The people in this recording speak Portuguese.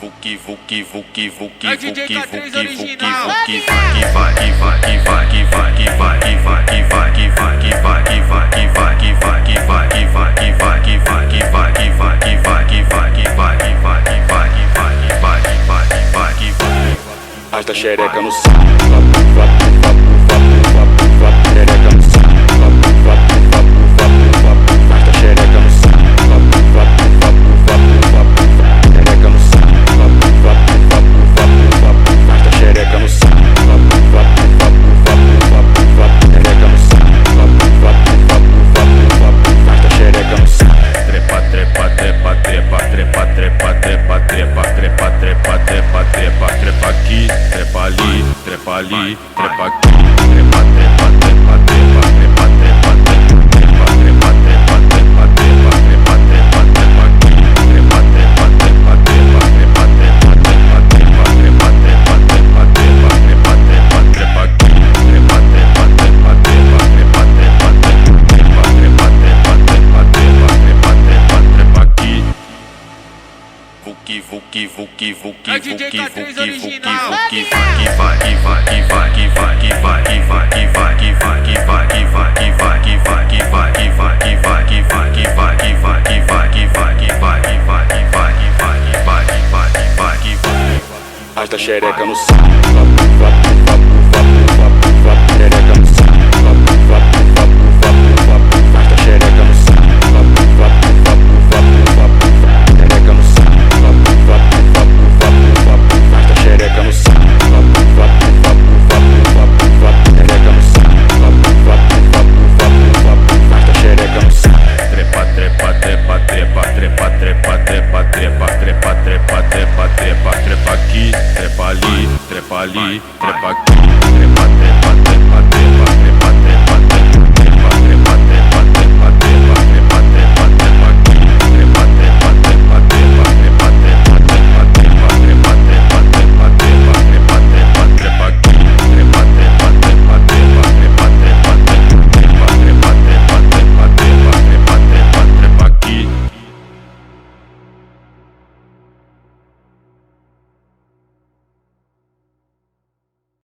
Vuki, vuki, vuki, vuki, É vuki, DJ vuki, K3 vuki, original. vuki, Arrasta a xereca no saco, xereca no saco, arrasta a xereca no saco, xereca no saco, arrasta a xereca no saco, xereca no saco, arrasta a xereca no saco. trepa, trepa, trepa, trepa, trepa, trepa, trepa, trepa, trepa, trepa, trepa, trepa, trepa aqui, trepa ali, trepa ali, trepa aqui, trepa, trepa, trepa, trepa, trepa, trepa, trepa, trepa, trepa, trepa, trepa, trepa, trepa, trepa aqui, trepa, trepa, trepa, trepa, trepa, trepa, trepa, trepa, trepa, trepa, trepa, trepa, trepa, trepa aqui, trepa, trepa, trepa, trepa, trepa, trepa, trepa, trepa, trepa, trepa, trepa, trepa, trepa aqui. Vuki, vuki, vuki, vuki, É vuki, DJ vuki, K3 vuki, original. vuki, Arrasta a xereca no saco, xereca no saco, arrasta a xereca no saco, xereca no saco, arrasta a xereca no saco, xereca no saco, arrasta a xereca no saco. trepa, trepa, trepa, trepa, trepa, trepa, trepa, trepa, trepa, trepa, trepa, trepa, trepa aqui, trepa ali, trepa aqui, trepa, trepa,